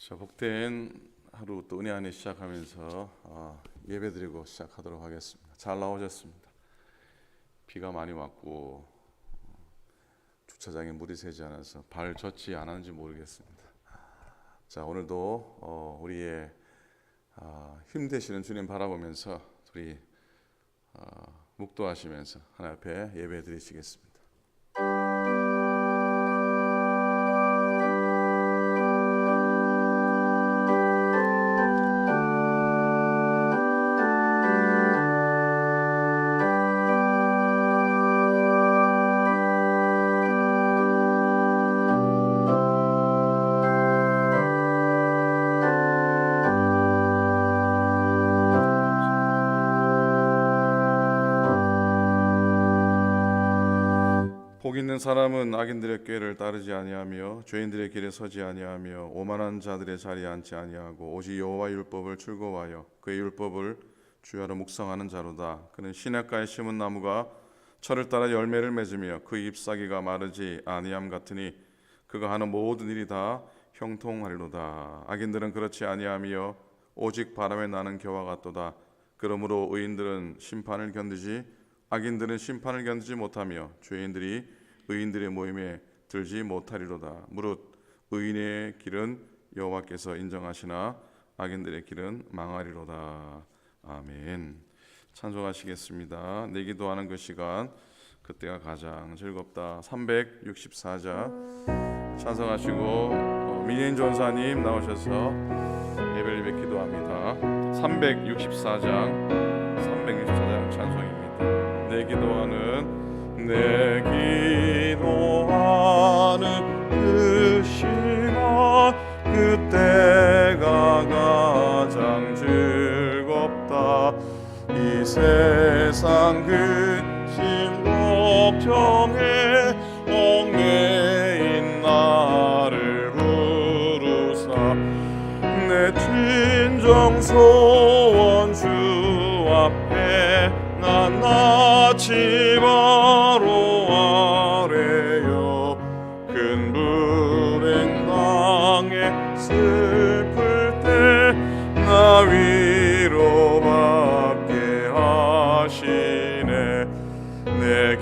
자, 복된 하루 또 은혜 안에 시작하면서 예배드리고 시작하도록 하겠습니다. 잘 나오셨습니다. 비가 많이 왔고 주차장에 물이 새지 않아서 발 젖지 않았는지 모르겠습니다. 자, 오늘도 우리의 힘 되시는 주님 바라보면서 우리 묵도하시면서 하나님 앞에 예배 드리시겠습니다. 복 있는 사람은 악인들의 꾀를 따르지 아니하며 죄인들의 길에 서지 아니하며 오만한 자들의 자리에 앉지 아니하고 오직 여호와의 율법을 즐거워하여 그의 율법을 주야로 묵상하는 자로다. 그는 시냇가에 심은 나무가 철을 따라 열매를 맺으며 그 잎사귀가 마르지 아니함 같으니 그가 하는 모든 일이 다 형통하리로다. 악인들은 그렇지 아니하며 오직 바람에 나는 겨와 같도다. 그러므로 악인들은 심판을 견디지 못하며 죄인들이 의인들의 모임에 들지 못하리로다. 무릇 의인의 길은 여호와께서 인정하시나 악인들의 길은 망하리로다. 아멘. 찬송하시겠습니다. 내 기도하는 그 시간 그때가 가장 즐겁다. 364장 찬송하시고 민인 전사님 나오셔서 예배를 기도합니다. 364장 찬송입니다. 내 기도하는 그 시간 그때가 가장 즐겁다. 이 세상 근심 걱정에 얽매인 나를 부르사 내 진정 소원 주 앞에 난 낯이 바로 아래요. 큰 불행 당해 슬플 때 나 위로받게 하시네. 내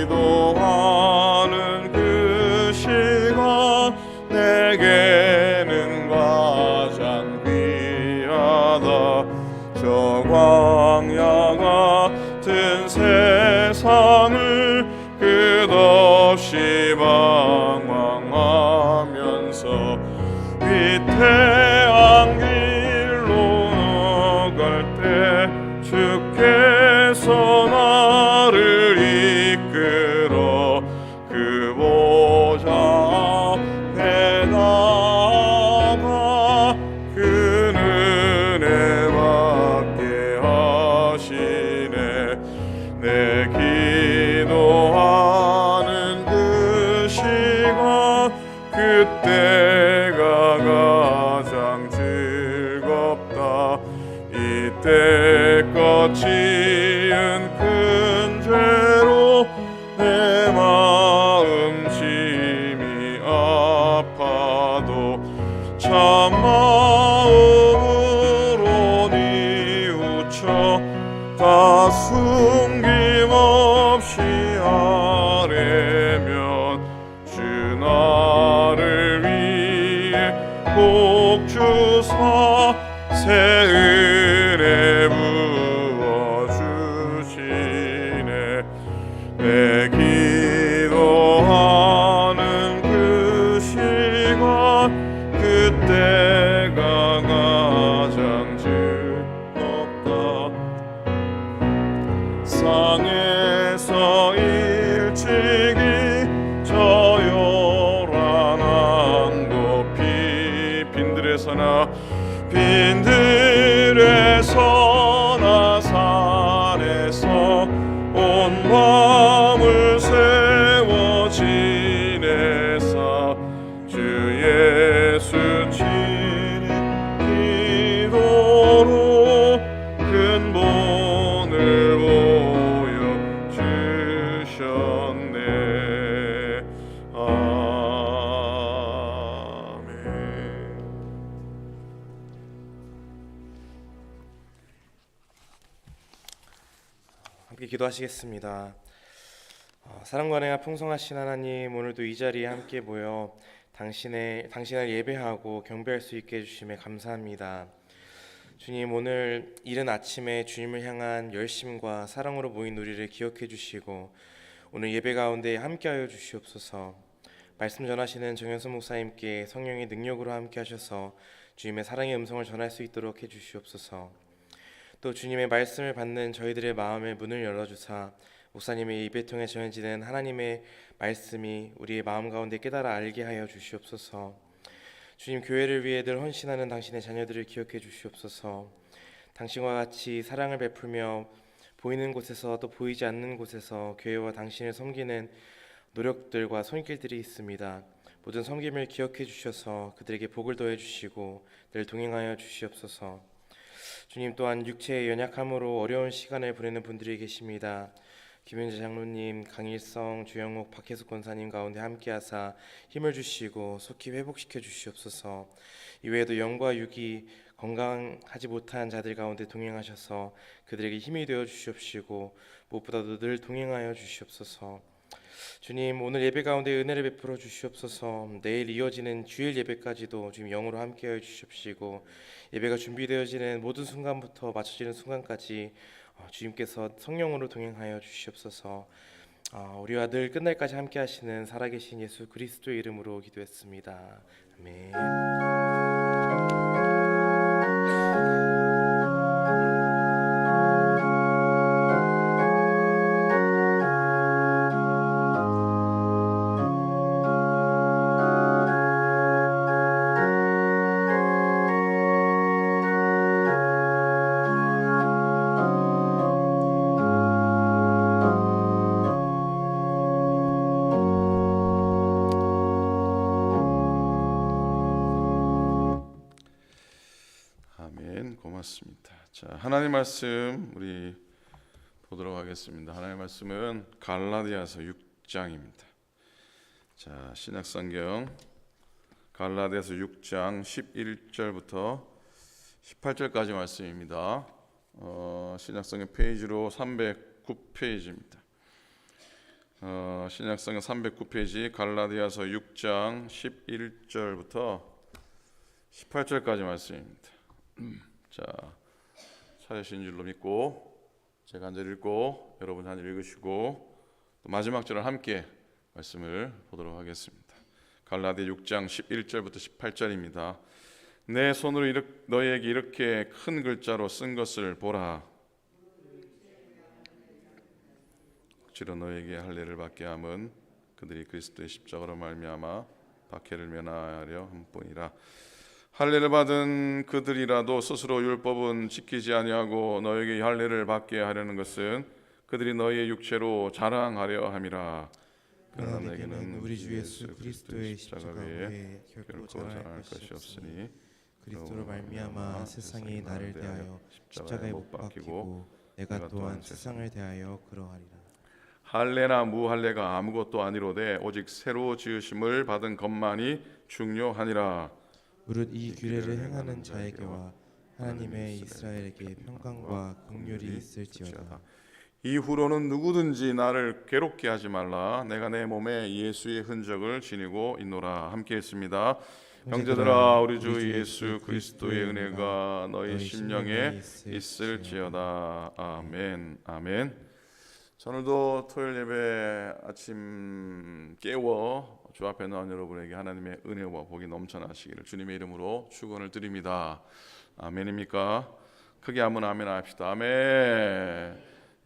기도하는 그 시간 내게는 가장 귀하다. 저 광야 같은 세상을 끝없이 방황하면서 위태한 길로 나갈 때 주께서 나를 이끌어 그 보좌 앞에 나아가 그 은혜 받게 하시네. 내 기도하는 그 시간 그때가 가장 즐겁다. 이때껏 지은 큰 죄로 내 마음 심히 아파도 참 마음으로 뉘우쳐 다 숨김없이 아뢰면 주 나를 위해 복 주사 새 은혜 부어주시네. 내 기도하는 그 시간 그때가 가장 즐겁다. 상에서 일찍이 저 요란한 높이 빈들에서나 산에서 온 마음을 세워 지내사 주 예수 친히 기도로 큰 본을 보여주셨네. 아멘. 함께 기도하시겠습니다. 사랑과 은혜가 풍성하신 하나님, 오늘도 이 자리에 함께 모여 당신을 예배하고 경배할 수 있게 해주심에 감사합니다. 주님, 오늘 이른 아침에 주님을 향한 열심과 사랑으로 모인 우리를 기억해 주시고 오늘 예배 가운데 함께하여 주시옵소서. 말씀 전하시는 정현수 목사님께 성령의 능력으로 함께 하셔서 주님의 사랑의 음성을 전할 수 있도록 해 주시옵소서. 또 주님의 말씀을 받는 저희들의 마음의 문을 열어주사 목사님의 입에 통해 전해지는 하나님의 말씀이 우리의 마음 가운데 깨달아 알게 하여 주시옵소서. 주님, 교회를 위해 늘 헌신하는 당신의 자녀들을 기억해 주시옵소서. 당신과 같이 사랑을 베풀며 보이는 곳에서 또 보이지 않는 곳에서 교회와 당신을 섬기는 노력들과 손길들이 있습니다. 모든 섬김을 기억해 주셔서 그들에게 복을 더해 주시고 늘 동행하여 주시옵소서. 주님, 또한 육체의 연약함으로 어려운 시간을 보내는 분들이 계십니다. 김윤재 장로님, 강일성, 주영욱, 박혜숙 권사님 가운데 함께하사 힘을 주시고 속히 회복시켜 주시옵소서. 이외에도 영과 육이 건강하지 못한 자들 가운데 동행하셔서 그들에게 힘이 되어 주시옵시고 무엇보다도 늘 동행하여 주시옵소서. 주님, 오늘 예배 가운데 은혜를 베풀어 주시옵소서. 내일 이어지는 주일 예배까지도 주님 영으로 함께하여 주시옵시고 예배가 준비되어지는 모든 순간부터 마쳐지는 순간까지 주님께서 성령으로 동행하여 주시옵소서. 우리와 늘 끝날까지 함께하시는 살아계신 예수 그리스도의 이름으로 기도했습니다. 아멘. 아멘. 고맙습니다. 자, 하나님 말씀 우리 보도록 하겠습니다. 하나님 말씀은 갈라디아서 6장입니다. 자, 신약성경 갈라디아서 6장 11절부터 18절까지 말씀입니다. 신약성경 페이지로 309페이지입니다. 신약성경 309페이지 갈라디아서 6장 11절부터 18절까지 말씀입니다. 자, 찾으신 줄로 믿고 제가 한 절 읽고 여러분 한 절 읽으시고 또 마지막 절을 함께 말씀을 보도록 하겠습니다. 갈라디아 6장 11절부터 18절입니다. 내 손으로 너희에게 이렇게 큰 글자로 쓴 것을 보라. 억지로 너희에게 할례를 받게 함은 그들이 그리스도의 십자가로 말미암아 박해를 면하려 함뿐이라. 할례를 받은 그들이라도 스스로 율법은 지키지 아니하고 너에게 할례를 받게 하려는 것은 그들이 너희의 육체로 자랑하려 함이라. 그러나 내게는 우리 주 예수 그리스도의 십자가 외에 결코 자랑할 것이 없으니 그리스도로 말미암아 세상이 나를 대하여 십자가에 못 박히고 내가 또한 세상을 대하여 그러하리라. 할례나 무할례가 아무것도 아니로되 오직 새로 지으심을 받은 것만이 중요하니라. 무릇 이 규례를 행하는 자에게와 하나님의 이스라엘에게 평강과 긍휼이 있을지어다. 이후로는 누구든지 나를 괴롭게 하지 말라. 내가 내 몸에 예수의 흔적을 지니고 있노라. 함께 했습니다. 형제들아, 우리 주 예수 그리스도의 은혜가 너희 심령에 있을지어다. 아멘. 아멘. 오늘도 토요일 예배 아침 깨워 주 앞에 나온 여러분에게 하나님의 은혜와 복이 넘쳐나시기를 주님의 이름으로 축원을 드립니다. 아멘입니까? 크게 한번 아멘 합시다. 아멘.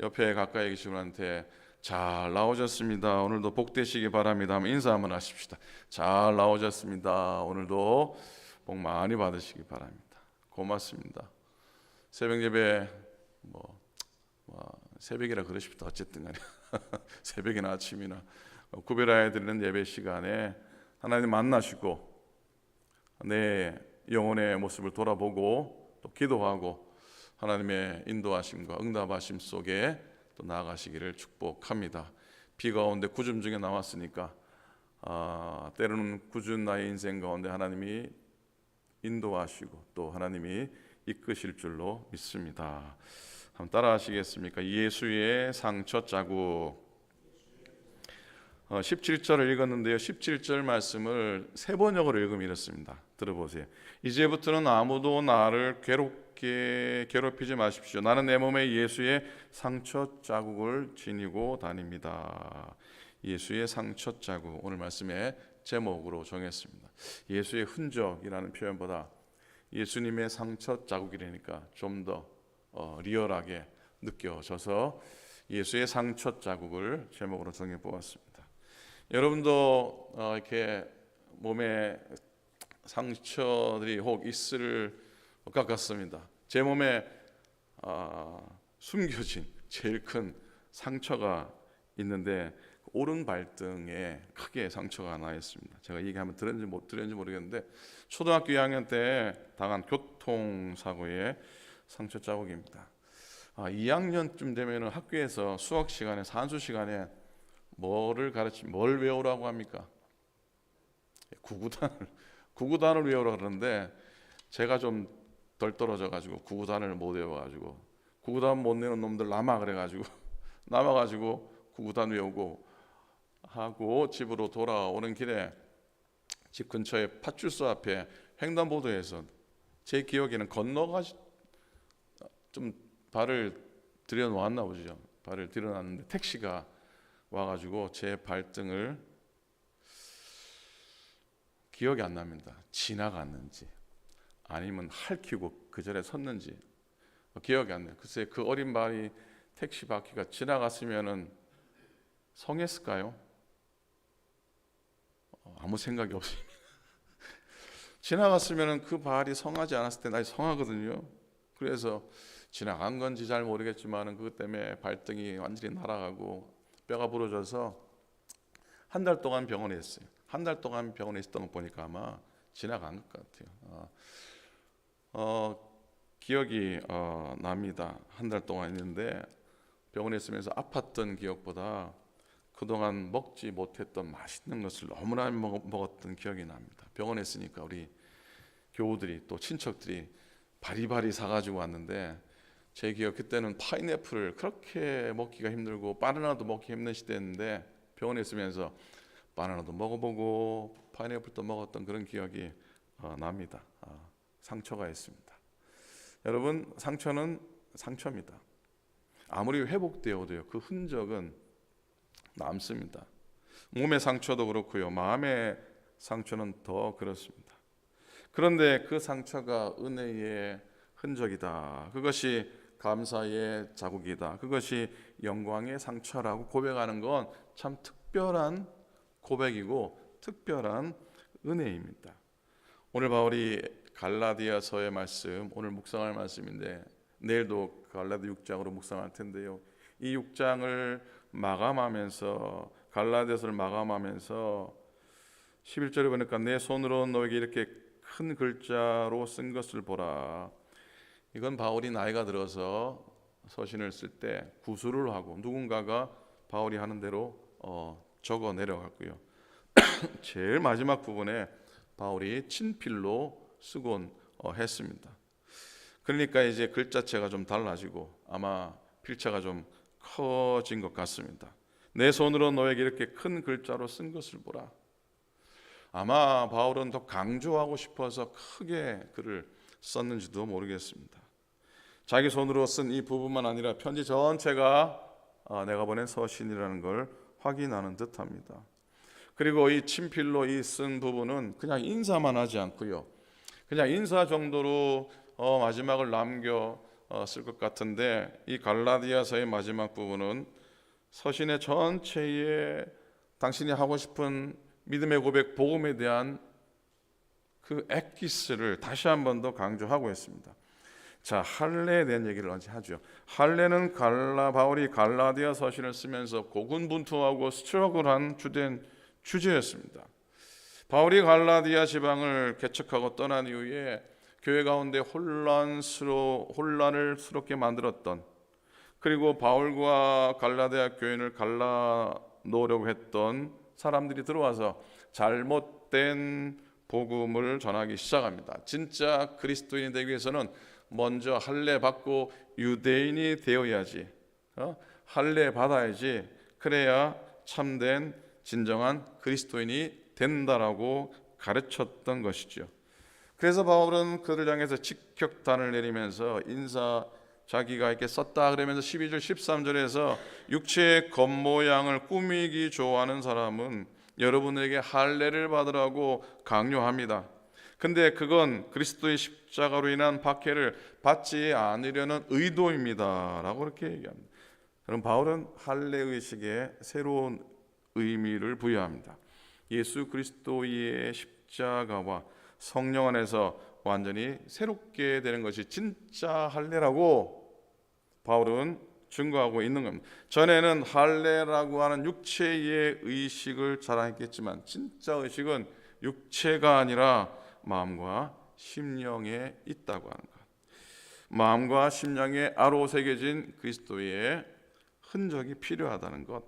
옆에 가까이 계신 분한테 잘 나오셨습니다. 오늘도 복 되시기 바랍니다. 한번 인사 한번 하십시다. 잘 나오셨습니다. 오늘도 복 많이 받으시기 바랍니다. 고맙습니다. 새벽 예배 새벽이라 그러십시다. 어쨌든 간에 새벽이나 아침이나 구별해야 되는 예배 시간에 하나님 만나시고 내 영혼의 모습을 돌아보고 또 기도하고 하나님의 인도하심과 응답하심 속에 또 나아가시기를 축복합니다. 비 가운데 구름 중에 나왔으니까 때로는 꾸준 나의 인생 가운데 하나님이 인도하시고 또 하나님이 이끄실 줄로 믿습니다. 한번 따라 하시겠습니까? 예수의 상처 자국. 17절을 읽었는데요. 17절 말씀을 세 번역으로 읽으면 이렇습니다. 들어보세요. 이제부터는 아무도 나를 괴롭히지 마십시오. 나는 내 몸에 예수의 상처 자국을 지니고 다닙니다. 예수의 상처 자국, 오늘 말씀의 제목으로 정했습니다. 예수의 흔적이라는 표현보다 예수님의 상처 자국이라니까 좀 더 리얼하게 느껴져서 예수의 상처 자국을 제목으로 정해 보았습니다. 여러분도 이렇게 몸에 상처들이 혹 있을 것 같습니다. 제 몸에 숨겨진 제일 큰 상처가 있는데 오른 발등에 크게 상처가 나 있습니다. 제가 얘기 한번 들었는지 모르겠는데 초등학교 2학년 때 당한 교통사고의 상처 자국입니다. 2학년쯤 되면 학교에서 수학 시간에 산수 시간에 뭘 외우라고 합니까? 구구단을 외우라 그러는데 제가 좀 덜 떨어져가지고 구구단을 못 외워가지고 구구단 못 내는 놈들 그래가지고 남아가지고 구구단 외우고 하고 집으로 돌아오는 길에 집 근처에 파출소 앞에 횡단보도에서 제 기억에는 좀 발을 들여놓았나 보죠. 발을 들여놨는데 택시가 와가지고 제 발등을 기억이 안 납니다. 지나갔는지 아니면 핥히고 그 자리에 섰는지 기억이 안 나요. 글쎄 그 어린 발이 택시 바퀴가 지나갔으면은 성했을까요? 아무 생각이 없습니다. 지나갔으면은 그 발이 성하지 않았을 때 나 성하거든요. 그래서 지나간 건지 잘 모르겠지만은 그것 때문에 발등이 완전히 날아가고 뼈가 부러져서 한 달 동안 병원에 있어요. 한 달 동안 병원에 있었던 거 보니까 아마 지나간 것 같아요. 기억이 납니다. 한 달 동안 있는데 병원에 있으면서 아팠던 기억보다 그동안 먹지 못했던 맛있는 것을 너무나 먹었던 기억이 납니다. 병원에 있으니까 우리 교우들이 또 친척들이 바리바리 사가지고 왔는데 제 기억 그때는 파인애플을 그렇게 먹기가 힘들고 바나나도 먹기 힘든 시대였는데 병원에 있으면서 바나나도 먹어보고 파인애플도 먹었던 그런 기억이 납니다. 상처가 있습니다. 여러분, 상처는 상처입니다. 아무리 회복되어도요, 그 흔적은 남습니다. 몸의 상처도 그렇고요, 마음의 상처는 더 그렇습니다. 그런데 그 상처가 은혜의 흔적이다. 그것이 감사의 자국이다. 그것이 영광의 상처라고 고백하는 건 참 특별한 고백이고 특별한 은혜입니다. 오늘 바울이 갈라디아서의 말씀, 오늘 묵상할 말씀인데 내일도 갈라디 6장으로 묵상할 텐데요. 이 6장을 마감하면서 갈라디아서를 마감하면서 11절에 보니까 내 손으로 너에게 이렇게 큰 글자로 쓴 것을 보라. 이건 바울이 나이가 들어서 서신을 쓸 때 구술을 하고 누군가가 바울이 하는 대로 적어 내려갔고요. 제일 마지막 부분에 바울이 친필로 쓰곤 했습니다. 그러니까 이제 글자체가 좀 달라지고 아마 필자가 좀 커진 것 같습니다. 내 손으로 너에게 이렇게 큰 글자로 쓴 것을 보라. 아마 바울은 더 강조하고 싶어서 크게 글을 썼는지도 모르겠습니다. 자기 손으로 쓴 이 부분만 아니라 편지 전체가 내가 보낸 서신이라는 걸 확인하는 듯합니다. 그리고 이 친필로 이 쓴 부분은 그냥 인사만 하지 않고요, 그냥 인사 정도로 마지막을 남겨 쓸 것 같은데 이 갈라디아서의 마지막 부분은 서신의 전체에 당신이 하고 싶은 믿음의 고백, 복음에 대한 그 엑기스를 다시 한 번 더 강조하고 있습니다. 자, 할례에 대한 얘기를 언제 하죠. 할례는 바울이 갈라디아 서신을 쓰면서 고군분투하고 스트러글한 주된 주제였습니다. 바울이 갈라디아 지방을 개척하고 떠난 이후에 교회 가운데 혼란을 스럽게 만들었던, 그리고 바울과 갈라디아 교인을 갈라놓으려고 했던 사람들이 들어와서 잘못된 복음을 전하기 시작합니다. 진짜 그리스도인이 되기 위해서는 먼저 할례 받고 유대인이 되어야지. 할례 받아야지. 그래야 참된 진정한 그리스도인이 된다라고 가르쳤던 것이죠. 그래서 바울은 그를 향해서 직격탄을 내리면서 인사 자기가 이렇게 썼다 그러면서 12절 13절에서 육체의 겉모양을 꾸미기 좋아하는 사람은 여러분에게 할례를 받으라고 강요합니다. 근데 그건 그리스도의 십자가로 인한 박해를 받지 않으려는 의도입니다 라고 그렇게 얘기합니다. 그럼 바울은 할례 의식에 새로운 의미를 부여합니다. 예수 그리스도의 십자가와 성령 안에서 완전히 새롭게 되는 것이 진짜 할례라고 바울은 증거하고 있는 겁니다. 전에는 할례라고 하는 육체의 의식을 자랑했겠지만 진짜 의식은 육체가 아니라 마음과 심령에 있다고 하는 것. 마음과 심령에 아로새겨진 그리스도의 흔적이 필요하다는 것.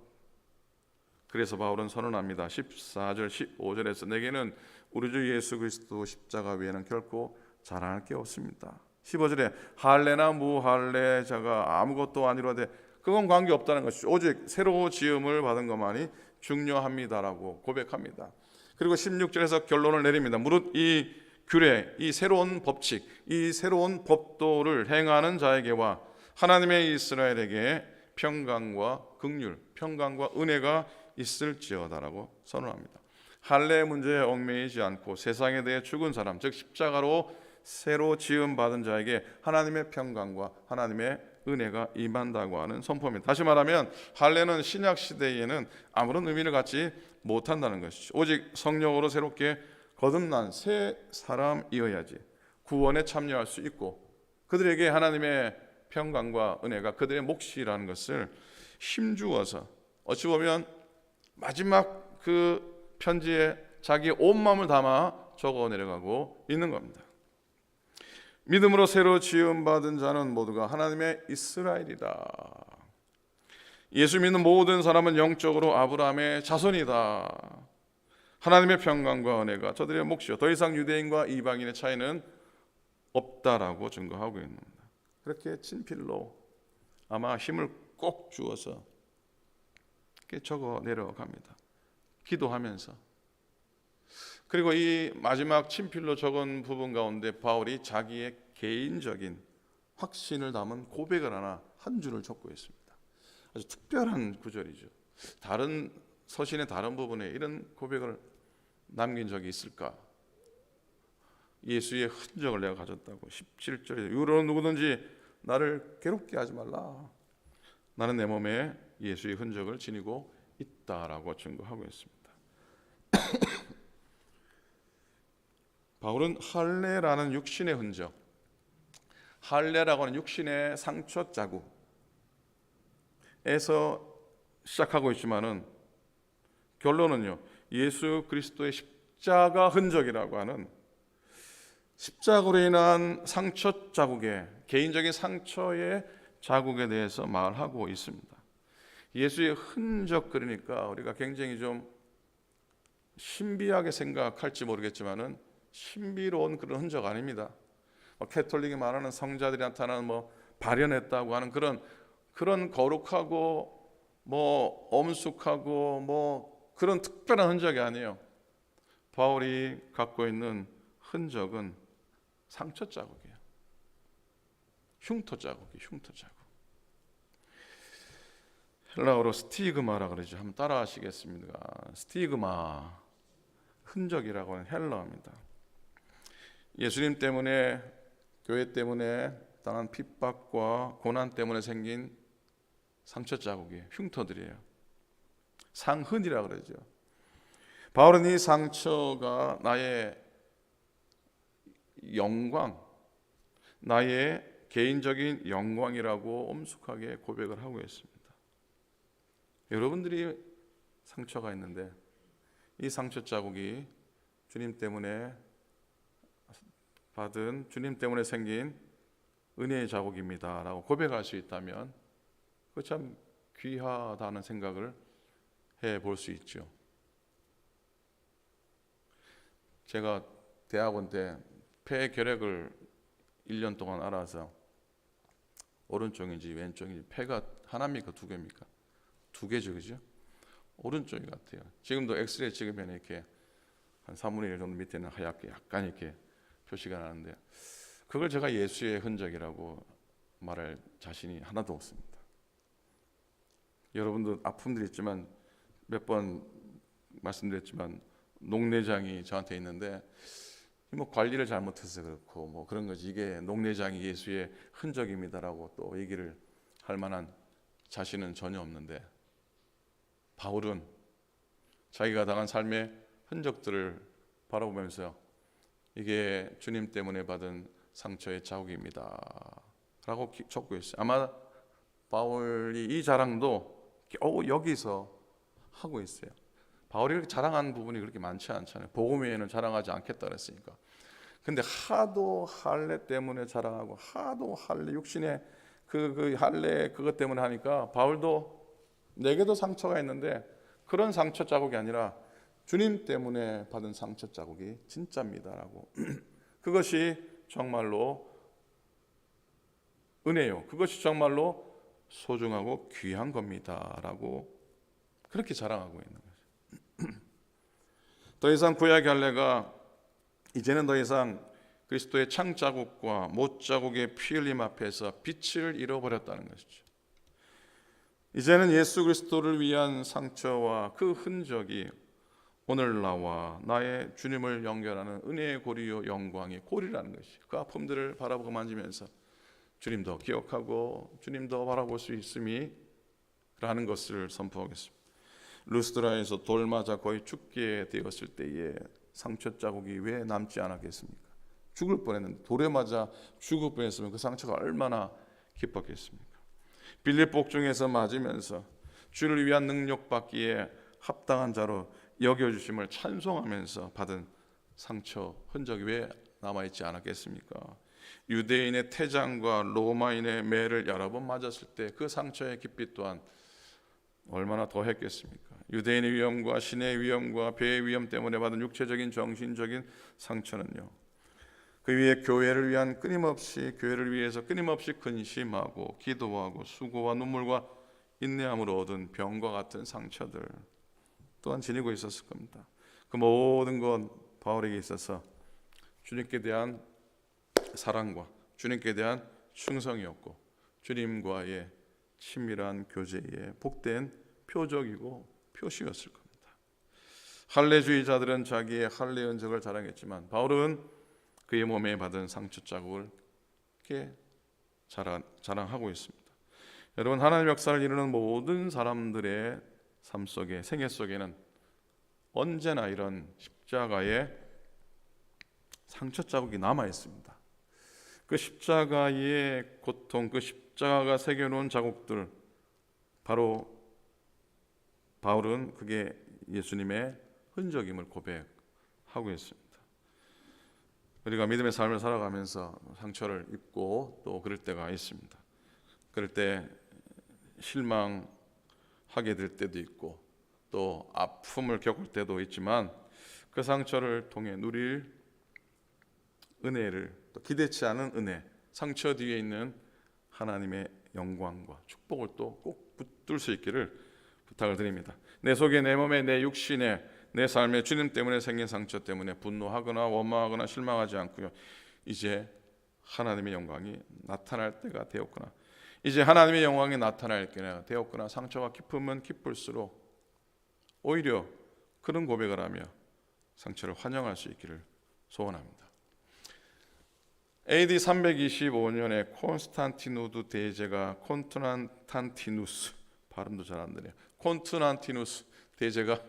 그래서 바울은 선언합니다. 14절 15절에서 내게는 우리 주 예수 그리스도 십자가 외에는 결코 자랑할 게 없습니다. 15절에 할례나 무할례자가 아무것도 아니로되 그건 관계없다는 것이죠. 오직 새로 지음을 받은 것만이 중요합니다라고 고백합니다. 그리고 16절에서 결론을 내립니다. 무릇 이 규례, 이 새로운 법칙, 이 새로운 법도를 행하는 자에게와 하나님의 이스라엘에게 평강과 긍휼, 평강과 은혜가 있을지어다라고 선언합니다. 할례 문제에 얽매이지 않고 세상에 대해 죽은 사람, 즉 십자가로 새로 지음 받은 자에게 하나님의 평강과 하나님의 은혜가 임한다고 하는 선포입니다. 다시 말하면 할례는 신약 시대에는 아무런 의미를 갖지 못한다는 것이죠. 오직 성령으로 새롭게 거듭난 새 사람이어야지 구원에 참여할 수 있고 그들에게 하나님의 평강과 은혜가 그들의 몫이라는 것을 힘주어서 어찌 보면 마지막 그 편지에 자기 온 마음을 담아 적어 내려가고 있는 겁니다. 믿음으로 새로 지음받은 자는 모두가 하나님의 이스라엘이다. 예수 믿는 모든 사람은 영적으로 아브라함의 자손이다. 하나님의 평강과 은혜가 저들의 몫이요 더 이상 유대인과 이방인의 차이는 없다라고 증거하고 있는 겁니다. 그렇게 친필로 아마 힘을 꼭 주어서 이렇게 적어 내려갑니다. 기도하면서. 그리고 이 마지막 친필로 적은 부분 가운데 바울이 자기의 개인적인 확신을 담은 고백을 하나 한 줄을 적고 있습니다. 아주 특별한 구절이죠. 다른 서신의 다른 부분에 이런 고백을 남긴 적이 있을까? 예수의 흔적을 내가 가졌다고. 17절에 이후로는 누구든지 나를 괴롭게 하지 말라. 나는 내 몸에 예수의 흔적을 지니고 있다라고 증거하고 있습니다. 바울은 할례라는 육신의 흔적, 할례라고 하는 육신의 상처 자국에서 시작하고 있지만은 결론은요, 예수 그리스도의 십자가 흔적이라고 하는 십자가로 인한 상처 자국에, 개인적인 상처의 자국에 대해서 말하고 있습니다. 예수의 흔적, 그러니까 우리가 굉장히 좀 신비하게 생각할지 모르겠지만은 신비로운 그런 흔적 아닙니다. 캐톨릭이 말하는 성자들이 나타나는 발현했다고 하는 그런 거룩하고 엄숙하고 그런 특별한 흔적이 아니에요. 바울이 갖고 있는 흔적은 상처 자국이에요. 흉터 자국이에요. 흉터 자국. 헬라어로 스티그마라 그러죠. 한번 따라하시겠습니까? 스티그마, 흔적이라고 하는 헬라어입니다. 예수님 때문에, 교회 때문에 당한 핍박과 고난 때문에 생긴 상처 자국이에요. 흉터들이에요. 상흔이라고 그러죠. 바울은 이 상처가 나의 영광, 나의 개인적인 영광이라고 엄숙하게 고백을 하고 있습니다. 여러분들이 상처가 있는데 이 상처 자국이 주님 때문에 받은, 주님 때문에 생긴 은혜의 자국입니다 라고 고백할 수 있다면 그거 참 귀하다는 생각을 해볼 수 있죠. 제가 대학원 때 폐결핵을 1년 동안 알아서 오른쪽인지 왼쪽인지 폐가 하나입니까 두 개입니까? 두 개죠, 그죠? 오른쪽인 것 같아요. 지금도 엑스레이 찍으면 이렇게 한 3분의 1 정도 밑에는 하얗게 약간 이렇게 표시가 나는데, 그걸 제가 예수의 흔적이라고 말할 자신이 하나도 없습니다. 여러분도 아픔들이 있지만, 몇 번 말씀드렸지만 녹내장이 저한테 있는데 뭐 관리를 잘못해서 그렇고 뭐 그런 거지, 이게 녹내장이 예수의 흔적입니다라고 또 얘기를 할 만한 자신은 전혀 없는데, 바울은 자기가 당한 삶의 흔적들을 바라보면서 이게 주님 때문에 받은 상처의 자국입니다 라고 적고 있어요. 아마 바울이 이 자랑도 겨우 여기서 하고 있어요. 바울이 그렇게 자랑한 부분이 그렇게 많지 않잖아요. 복음 외에는 자랑하지 않겠다 그랬으니까. 근데 하도 할례 때문에 자랑하고, 하도 할례 육신의 그 할례 그것 때문에 하니까, 바울도 내게도 상처가 있는데 그런 상처 자국이 아니라 주님 때문에 받은 상처 자국이 진짜입니다라고 그것이 정말로 은혜요, 그것이 정말로 소중하고 귀한 겁니다라고 그렇게 자랑하고 있는 거죠. 더 이상 구약의 할례가 이제는 더 이상 그리스도의 창자국과 못자국의 피 흘림 앞에서 빛을 잃어버렸다는 것이죠. 이제는 예수 그리스도를 위한 상처와 그 흔적이 오늘 나와 나의 주님을 연결하는 은혜의 고리요 영광의 고리라는 것이, 그 아픔들을 바라보고 만지면서 주님 더 기억하고 주님 더 바라볼 수 있음이 라는 것을 선포하겠습니다. 루스드라에서 돌 맞아 거의 죽게 되었을 때에 상처 자국이 왜 남지 않았겠습니까? 죽을 뻔했는데, 돌에 맞아 죽을 뻔했으면 그 상처가 얼마나 깊었겠습니까? 빌립 복중에서 맞으면서 주를 위한 능력 받기에 합당한 자로 여겨주심을 찬송하면서 받은 상처 흔적이 왜 남아있지 않았겠습니까? 유대인의 태장과 로마인의 매를 여러 번 맞았을 때 그 상처의 깊이 또한 얼마나 더했겠습니까? 유대인의 위험과 신의 위험과 배의 위험 때문에 받은 육체적인 정신적인 상처는요, 그 위에 교회를 위해서 끊임없이 근심하고 기도하고 수고와 눈물과 인내함으로 얻은 병과 같은 상처들 또한 지니고 있었을 겁니다. 그 모든 건 바울에게 있어서 주님께 대한 사랑과 주님께 대한 충성이었고, 주님과의 친밀한 교제의 복된 표적이고 표시였을 겁니다. 할례주의자들은 자기의 할례 흔적을 자랑했지만, 바울은 그의 몸에 받은 상처 자국을 이렇게 자랑하고 있습니다. 여러분, 하나님의 역사를 이루는 모든 사람들의 삶 속에, 생애 속에는 언제나 이런 십자가의 상처 자국이 남아 있습니다. 그 십자가의 고통, 그 십자가가 새겨놓은 자국들, 바로 바울은 그게 예수님의 흔적임을 고백하고 있습니다. 우리가 믿음의 삶을 살아가면서 상처를 입고 또 그럴 때가 있습니다. 그럴 때 실망하게 될 때도 있고 또 아픔을 겪을 때도 있지만, 그 상처를 통해 누릴 은혜를, 또 기대치 않은 은혜, 상처 뒤에 있는 하나님의 영광과 축복을 또 꼭 붙들 수 있기를 부탁을 드립니다. 내 속에, 내 몸에, 내 육신에, 내 삶에 주님 때문에 생긴 상처 때문에 분노하거나 원망하거나 실망하지 않고요, 이제 하나님의 영광이 나타날 때가 되었구나, 이제 하나님의 영광이 나타날 때가 되었구나, 상처가 깊으면 깊을수록 오히려 그런 고백을 하며 상처를 환영할 수 있기를 소원합니다. AD 325년에 콘스탄티누스 대제가 발음도 잘 안 되네요. 콘스탄티누스 대제가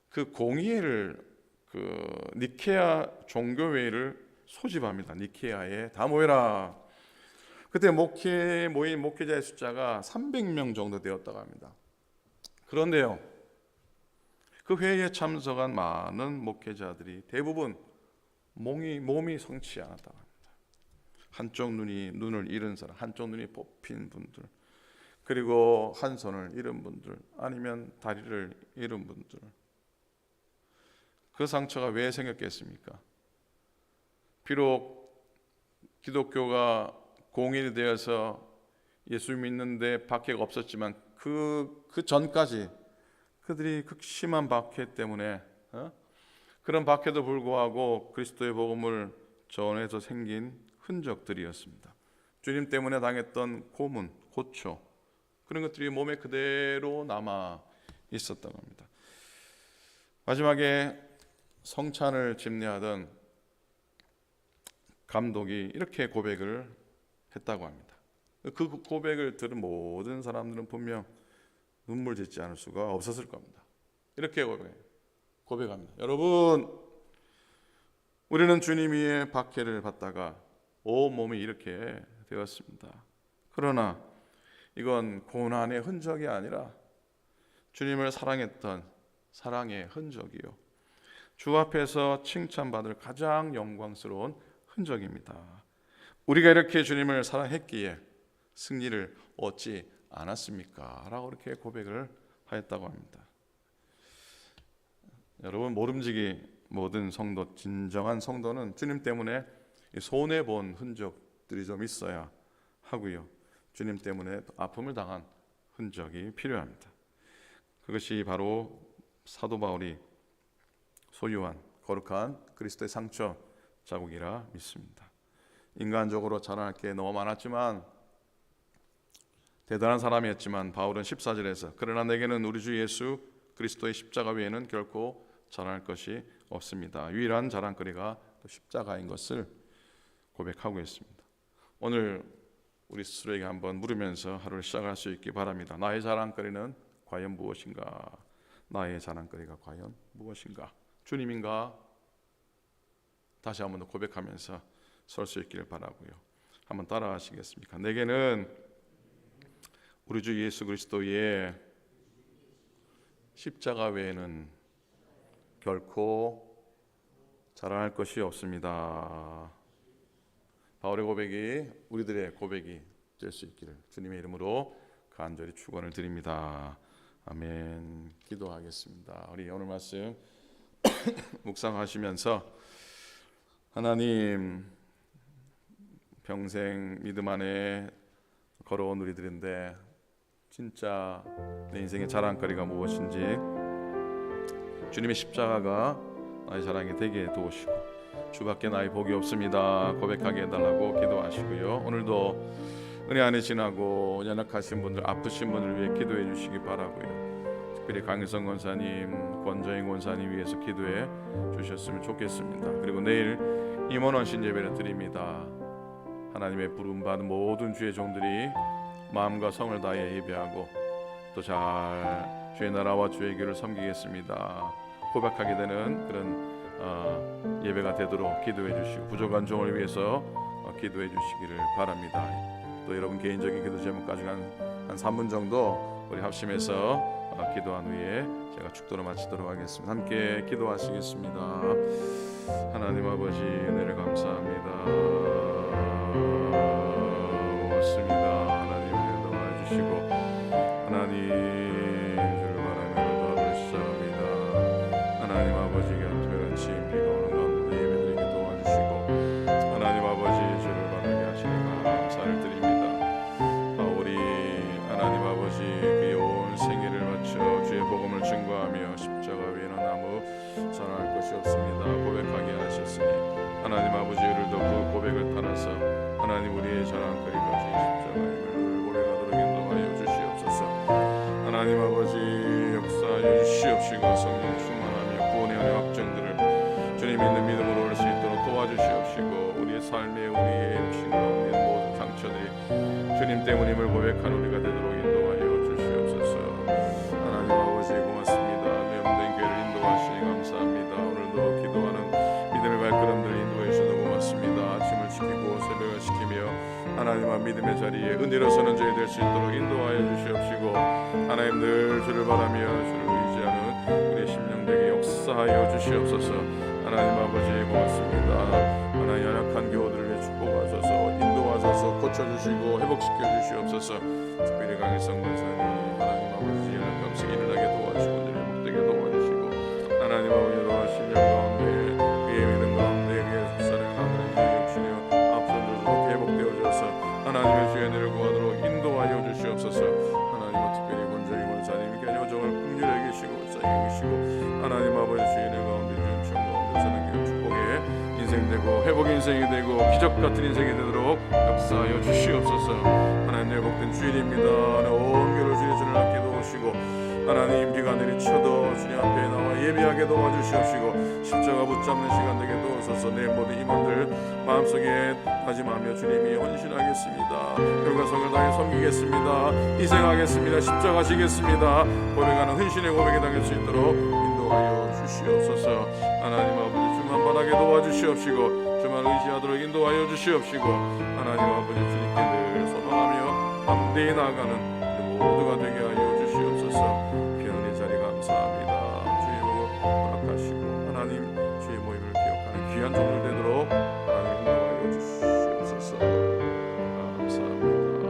그 공의회를, 그 니케아 종교회의를 소집합니다. 니케아에 다 모여라. 그때 모인 목회자의 숫자가 300명 정도 되었다고 합니다. 그런데요, 그 회의에 참석한 많은 목회자들이 대부분 몸이 성치 않았다고 합니다. 한쪽 눈을 잃은 사람, 한쪽 눈이 뽑힌 분들, 그리고 한 손을 잃은 분들, 아니면 다리를 잃은 분들. 그 상처가 왜 생겼겠습니까? 비록 기독교가 공인이 되어서 예수 믿는데 박해가 없었지만 그 전까지 그들이 극심한 박해 때문에 그런 박해도 불구하고 그리스도의 복음을 전해서 생긴 흔적들이었습니다. 주님 때문에 당했던 고문, 고초 그런 것들이 몸에 그대로 남아 있었던 겁니다. 마지막에 성찬을 집례하던 감독이 이렇게 고백을 했다고 합니다. 그 고백을 들은 모든 사람들은 분명 눈물 짓지 않을 수가 없었을 겁니다. 이렇게 고백합니다. 여러분, 우리는 주님 위에 박해를 받다가 온 몸이 이렇게 되었습니다. 그러나 이건 고난의 흔적이 아니라 주님을 사랑했던 사랑의 흔적이요, 주 앞에서 칭찬받을 가장 영광스러운 흔적입니다. 우리가 이렇게 주님을 사랑했기에 승리를 얻지 않았습니까? 라고 이렇게 고백을 하였다고 합니다. 여러분, 모름지기 모든 성도, 진정한 성도는 주님 때문에 손해본 흔적들이 좀 있어야 하고요, 주님 때문에 아픔을 당한 흔적이 필요합니다. 그것이 바로 사도 바울이 소유한 거룩한 그리스도의 상처 자국이라 믿습니다. 인간적으로 자랑할 게 너무 많았지만, 대단한 사람이었지만 바울은 14절에서 그러나 내게는 우리 주 예수 그리스도의 십자가 외에는 결코 자랑할 것이 없습니다. 유일한 자랑거리가 십자가인 것을 고백하고 있습니다. 오늘 우리 스스로에게 한번 물으면서 하루를 시작할 수 있기 바랍니다. 나의 자랑거리는 과연 무엇인가? 나의 자랑거리가 과연 무엇인가? 주님인가? 다시 한번 더 고백하면서 설 수 있기를 바라고요. 한번 따라하시겠습니까? 내게는 우리 주 예수 그리스도의 십자가 외에는 결코 자랑할 것이 없습니다. 바울의 고백이 우리들의 고백이 될 수 있기를 주님의 이름으로 간절히 축원을 드립니다. 아멘. 기도하겠습니다. 우리 오늘 말씀 묵상하시면서 하나님, 평생 믿음 안에 걸어온 우리들인데 진짜 내 인생의 자랑거리가 무엇인지 주님의 십자가가 나의 자랑이 되게 도우시고 주밖에 나의 복이 없습니다 고백하게 해달라고 기도하시고요. 오늘도 은혜 안에 지나고 연약하신 분들, 아프신 분을 위해 기도해 주시기 바라고요. 특별히 강일성 권사님, 권정인 권사님 위해서 기도해 주셨으면 좋겠습니다. 그리고 내일 임원원 신예배를 드립니다. 하나님의 부름받은 모든 주의 종들이 마음과 성을 다해 예배하고 또 잘 주의 나라와 주의 교를 섬기겠습니다 고백하게 되는 그런 예배가 되도록 기도해 주시고 부족한 종을 위해서 기도해 주시기를 바랍니다. 또 여러분 개인적인 기도 제목까지 한 3분 정도 우리 합심해서 기도한 후에 제가 축도를 마치도록 하겠습니다. 함께 기도하시겠습니다. 하나님 아버지, 은혜를 감사합니다. 고맙습니다. 하나님 은혜 더하여 주시고 하나님 주를 바라며 도와주시옵니다. 하나님 아버지가 특별한 지임비가 오는 가운데 예배드리게 도와주시고 하나님 아버지 주를 바라게 하시니 감사를 드립니다. 바울이 하나님 아버지 그의 온 생애를 바쳐 주의 복음을 증거하며 십자가 외에는 아무 자랑할 것이 없습니다 고백하게 하셨으니 하나님 아버지, 오늘도 그 고백을 따라서 하나님 우리의 자랑거리가 십자가임을 고백하도록 인도하여 주시옵소서. 하나님 아버지, 역사하여 주시옵시고 성령 충만하며 구원의 은혜 확정들을 주님 있는 믿음으로 올 수 있도록 도와주시옵시고 우리의 삶에 우리의 육신 가운데 모든 상처들이 주님 때문임을 고백하는 우리가 되도록 인도하여 주시옵소서. 하나님 아버지 고맙습니다. 뇌염된 교회를 인도하시니 감사합니다. 오늘도 기도하는 믿음의 발걸음들을 인도해 주셔서 고맙습니다. 아침을 지키고 새벽을 지키며 하나님과 믿음의 자리에 은혜로 서는 저희 될 수 있도록 인도하여 주시옵시고 하나님 늘 주를 바라며 주를 의지하는 우리 심령되게 역사하여 주시옵소서. 하나님 아버지 고맙습니다. 하나님 연약한 교우들을 위해 축복하소서, 인도하소서, 고쳐주시고 회복시켜 주시옵소서. 특별히 강일성 권사님 하나님 아버지 연약한 음식 일어나게 도와주시고 늘 회복되게 도와주시고 하나님 아버지 여러 신령 가운데 그의 믿음 가운데 그의 사랑 가운데 육신의 앞선 들어서 인생이 되고 기적 같은 인생이 되도록 역사하여 주시옵소서. 하나님 복된 주일입니다. 온 교회를 주의 주를 함께 도우시고 하나님 비가 내리쳐도 주님 앞에 나와 예배하게 도와주시옵시고 십자가 붙잡는 시간 되게 도우소서. 내 모든 임원들 마음속에 다짐하며 주님이 헌신하겠습니다. 결과성을 다해 섬기겠습니다. 희생하겠습니다. 십자가 지겠습니다. 고백하는 헌신의 고백이 당할 수 있도록 인도하여 주시옵소서. 하나님 아버지 주만 바라게 도와주시옵시고 주만 의지하도록 인도하여 주시옵시고 하나님 아버지 주님께 늘 소망하며 담대히 나아가는 모두가 되게 하여 주시옵소서. 귀한 이 자리 감사합니다. 주의 복을 허락하시고 하나님 주의 모임을 기억하는 귀한 종들 되도록 하나님 인도하여 주시옵소서. 감사합니다.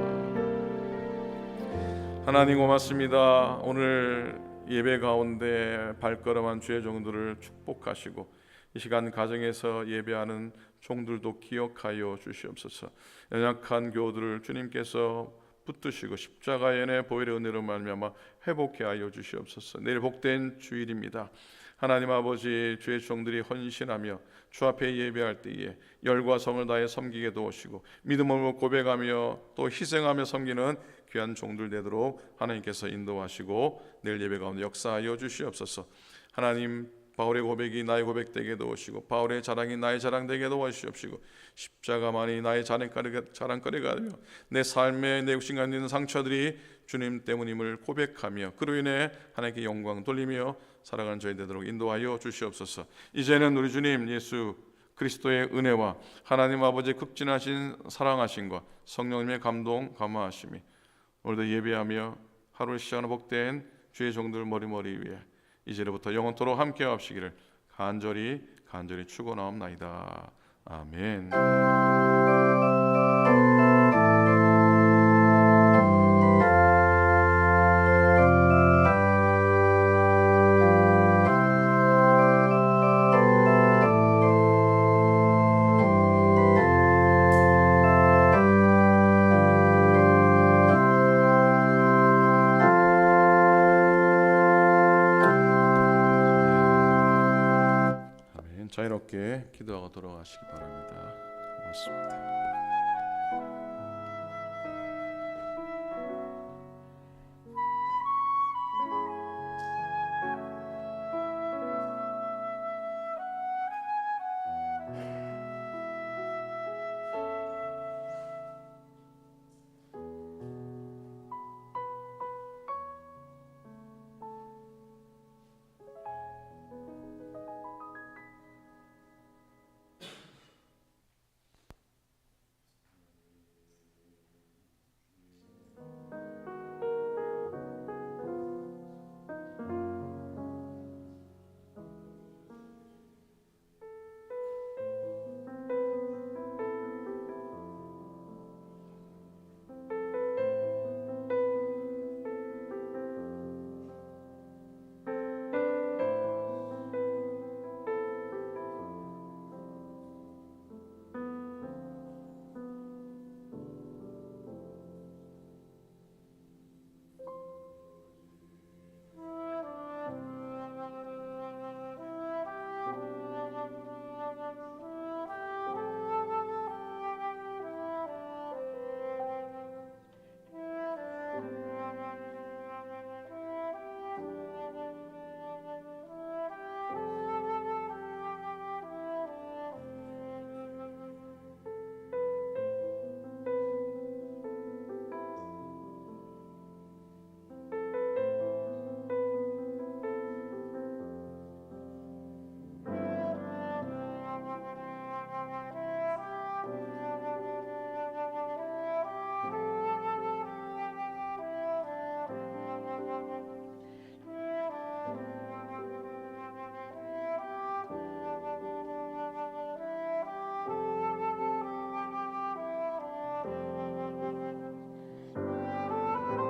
하나님 고맙습니다. 오늘 예배 가운데 발걸음한 주의 종들을 축복하시고 이 시간 가정에서 예배하는 종들도 기억하여 주시옵소서. 연약한 교우들을 주님께서 붙드시고 십자가의 은혜 보혈의 은혜로 말미암아 회복해 하여 주시옵소서. 내일 복된 주일입니다. 하나님 아버지 주의 종들이 헌신하며 주 앞에 예배할 때에 열과 성을 다해 섬기게 도우시고 믿음으로 고백하며 또 희생하며 섬기는 귀한 종들 되도록 하나님께서 인도하시고 내일 예배 가운데 역사하여 주시옵소서. 하나님 바울의 고백이 나의 고백 되게 도우시고 바울의 자랑이 나의 자랑 되게 도와주시옵시고 십자가만이 나의 자랑거리가 되며 내 삶의 내 육신과 있는 상처들이 주님 때문임을 고백하며 그로 인해 하나님께 영광 돌리며 살아가는 저희 되도록 인도하여 주시옵소서. 이제는 우리 주님 예수 그리스도의 은혜와 하나님 아버지의 극진하신 사랑하심과 성령님의 감동 감화하심이 오늘도 예배하며 하루를 시작하는 복된 주의 종들 머리머리 위에 이제로부터 영원토록 함께 하시기를 간절히 축원하옵나이다. 아멘. 자유롭게 기도하고 돌아가시기 바랍니다. 고맙습니다.